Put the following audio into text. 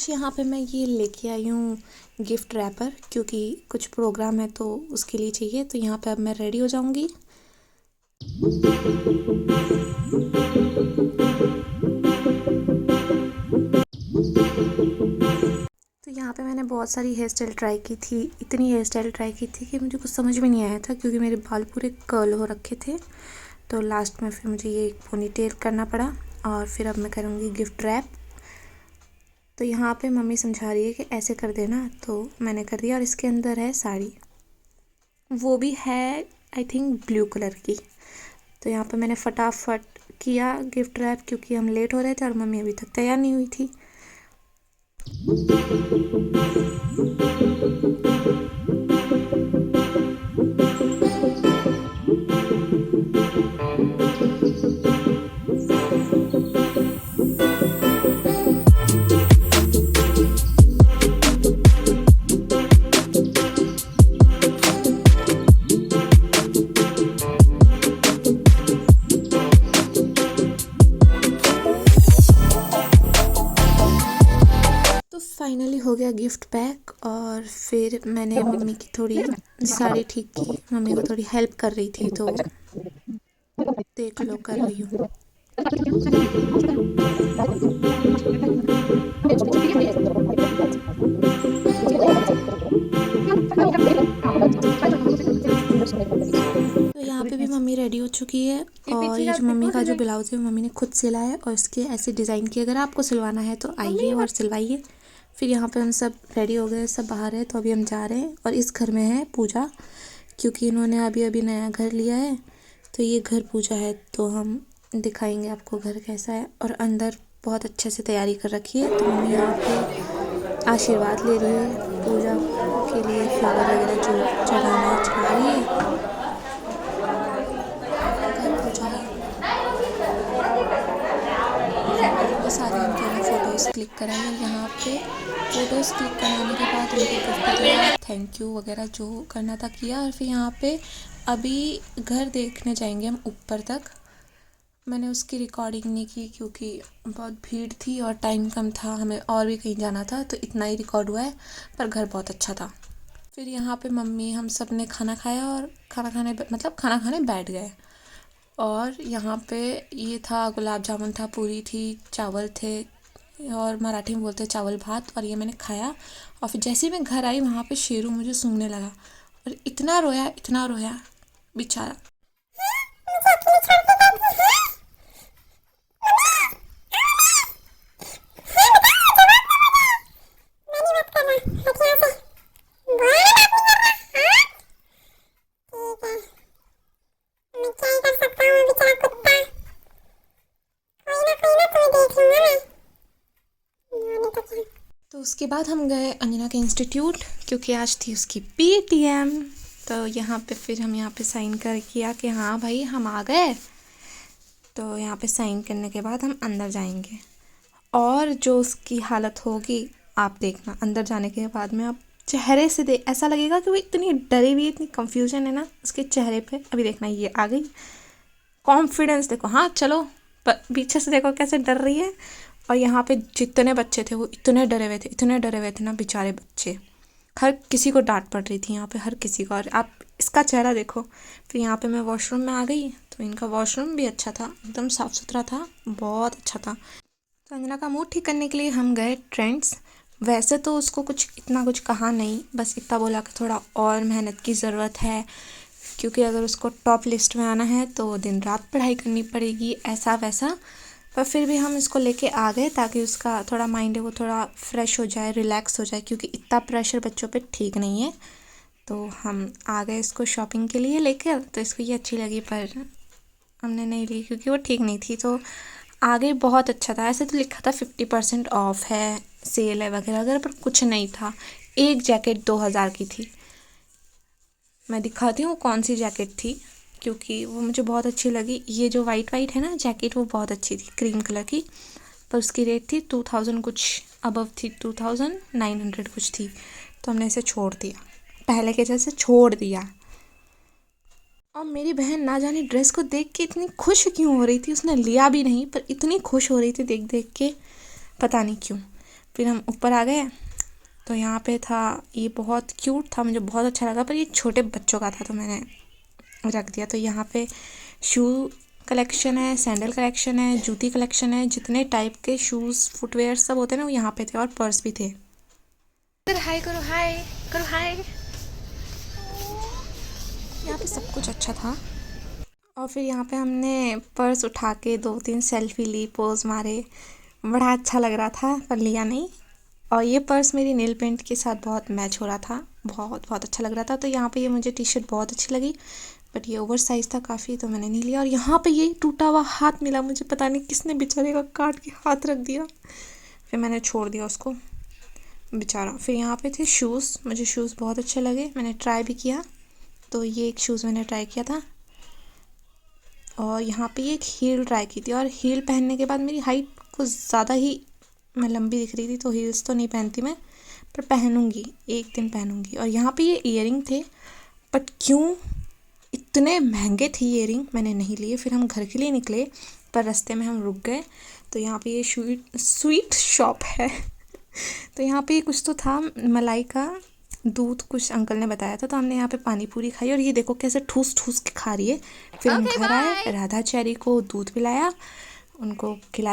आज यहाँ पे मैं ये लेके आई हूँ गिफ्ट रैपर, क्योंकि कुछ प्रोग्राम है तो उसके लिए चाहिए। तो यहाँ पे अब मैं रेडी हो जाऊँगी। तो यहाँ पे मैंने बहुत सारी हेयर स्टाइल ट्राई की थी, इतनी हेयर स्टाइल ट्राई की थी कि मुझे कुछ समझ में नहीं आया था, क्योंकि मेरे बाल पूरे कर्ल हो रखे थे। तो लास्ट में फिर मुझे ये पोनी टेल करना पड़ा और फिर अब मैं करूँगी गिफ्ट रैप। तो यहाँ पे मम्मी समझा रही है कि ऐसे कर देना, तो मैंने कर दिया। और इसके अंदर है साड़ी, वो भी है आई थिंक ब्लू कलर की। तो यहाँ पे मैंने फटाफट किया गिफ्ट रैप, क्योंकि हम लेट हो रहे थे और मम्मी अभी तक तैयार नहीं हुई थी। फाइनली हो गया गिफ्ट पैक। और फिर मैंने मम्मी की थोड़ी साड़ी ठीक की, मम्मी को थोड़ी हेल्प कर रही थी, तो देख लो कर रही हूँ। तो यहाँ पे भी मम्मी रेडी हो चुकी है। और ये जो मम्मी का जो ब्लाउज है मम्मी ने खुद सिला है और इसके ऐसे डिज़ाइन किए। अगर आपको सिलवाना है तो आइए और सिलवाइए। फिर यहाँ पे हम सब रेडी हो गए, सब बाहर है, तो अभी हम जा रहे हैं। और इस घर में है पूजा, क्योंकि इन्होंने अभी अभी नया घर लिया है, तो ये घर पूजा है। तो हम दिखाएंगे आपको घर कैसा है। और अंदर बहुत अच्छे से तैयारी कर रखी है। तो मम्मी यहाँ पे आशीर्वाद ले रही है पूजा के लिए, फ्लावर वगैरह जो चढ़ाना है चढ़ा रही है। सारी उनके फ़ोटोज़ क्लिक कराई है। यहाँ पे फ़ोटोज़ क्लिक कराने के बाद उनको गिफ्ट दिया, थैंक यू वगैरह जो करना था किया। और फिर यहाँ पे अभी घर देखने जाएंगे हम ऊपर तक। मैंने उसकी रिकॉर्डिंग नहीं की क्योंकि बहुत भीड़ थी और टाइम कम था, हमें और भी कहीं जाना था, तो इतना ही रिकॉर्ड हुआ है। पर घर बहुत अच्छा था। फिर यहाँ पे मम्मी हम सब ने खाना खाया और खाना खाने बैठ गए। और यहाँ पे ये था, गुलाब जामुन था, पूरी थी, चावल थे, और मराठी में बोलते चावल भात। और ये मैंने खाया। और फिर जैसे ही मैं घर आई वहाँ पे शेरू मुझे सूंघने लगा और इतना रोया बेचारा। तो उसके बाद हम गए अंजना के इंस्टीट्यूट, क्योंकि आज थी उसकी PTM। तो यहाँ पे फिर हम यहाँ पे साइन कर किया कि हाँ भाई हम आ गए। तो यहाँ पे साइन करने के बाद हम अंदर जाएंगे, और जो उसकी हालत होगी आप देखना। अंदर जाने के बाद में आप चेहरे से देख, ऐसा लगेगा कि वो इतनी डरी हुई, इतनी कंफ्यूजन है ना उसके चेहरे पे। अभी देखना, ये आ गई, कॉन्फिडेंस देखो। हाँ चलो, पीछे से देखो कैसे डर रही है। और यहाँ पे जितने बच्चे थे वो इतने डरे हुए थे ना, बेचारे बच्चे। हर किसी को डांट पड़ रही थी यहाँ पे, हर किसी को। और आप इसका चेहरा देखो। फिर यहाँ पे मैं वॉशरूम में आ गई, तो इनका वॉशरूम भी अच्छा था, एकदम साफ़ सुथरा था, बहुत अच्छा था। तो अंजना का मूड ठीक करने के लिए हम गए ट्रेंड्स। वैसे तो उसको इतना कुछ कहा नहीं, बस इतना बोला कि थोड़ा और मेहनत की ज़रूरत है, क्योंकि अगर उसको टॉप लिस्ट में आना है तो दिन रात पढ़ाई करनी पड़ेगी, ऐसा वैसा। पर फिर भी हम इसको लेके आ गए, ताकि उसका थोड़ा माइंड है वो थोड़ा फ्रेश हो जाए, रिलैक्स हो जाए, क्योंकि इतना प्रेशर बच्चों पे ठीक नहीं है। तो हम आ गए इसको शॉपिंग के लिए लेकर। तो इसको ये अच्छी लगी, पर हमने नहीं ली क्योंकि वो ठीक नहीं थी। तो आगे बहुत अच्छा था, ऐसे तो लिखा था 50% ऑफ है, सेल है वगैरह वगैरह, पर कुछ नहीं था। एक जैकेट 2000 की थी। मैं दिखाती हूँ कौन सी जैकेट थी, क्योंकि वो मुझे बहुत अच्छी लगी। ये जो वाइट है ना जैकेट, वो बहुत अच्छी थी, क्रीम कलर की। पर उसकी रेट थी 2000 कुछ अबव थी, 2900 कुछ थी। तो हमने इसे छोड़ दिया, पहले के जैसे छोड़ दिया। और मेरी बहन ना जाने ड्रेस को देख के इतनी खुश क्यों हो रही थी, उसने लिया भी नहीं पर इतनी खुश हो रही थी देख देख के, पता नहीं क्यों। फिर हम ऊपर आ गए तो यहाँ पे था, ये बहुत क्यूट था, मुझे बहुत अच्छा लगा, पर ये छोटे बच्चों का था तो मैंने रख दिया। तो यहाँ पे शू कलेक्शन है, सैंडल कलेक्शन है, जूती कलेक्शन है, जितने टाइप के शूज़ फुटवेयर सब होते हैं ना वो यहाँ पे थे, और पर्स भी थे। हाय करो, हाय करो, हाय। यहाँ पे सब कुछ अच्छा था। और फिर यहाँ पे हमने पर्स उठा के 2-3 सेल्फी ली, पोज मारे, बड़ा अच्छा लग रहा था, पर लिया नहीं। और ये पर्स मेरी नेल पेंट के साथ बहुत मैच हो रहा था, बहुत बहुत अच्छा लग रहा था। तो यहाँ पे ये मुझे टी शर्ट बहुत अच्छी लगी, बट ये ओवर साइज़ था काफ़ी, तो मैंने नहीं लिया। और यहाँ पे ये टूटा हुआ हाथ मिला मुझे, पता नहीं किसने बेचारे का काट के हाथ रख दिया, फिर मैंने छोड़ दिया उसको बेचारा। फिर यहाँ पे थे शूज़, मुझे शूज़ बहुत अच्छे लगे, मैंने ट्राई भी किया। तो ये एक शूज़ मैंने ट्राई किया था, और यहाँ पे एक हील ट्राई की थी। और हील पहनने के बाद मेरी हाइट कुछ ज़्यादा ही मैं लंबी दिख रही थी, तो हील्स तो नहीं पहनती मैं, पर पहनूंगी, एक दिन पहनूंगी। और यहाँ पे ये ईयरिंग थे, बट क्यों इतने महंगे थे ईयरिंग, मैंने नहीं लिए। फिर हम घर के लिए निकले, पर रास्ते में हम रुक गए। तो यहाँ पे ये स्वीट शॉप है तो यहाँ पे कुछ तो था, मलाई का दूध कुछ अंकल ने बताया था, तो हमने यहाँ पे पानी पूरी खाई। और ये देखो कैसे ठूस ठूस के खा रही है। फिर हम घर आए, राधा चेरी को दूध पिलाया, उनको खिलाया।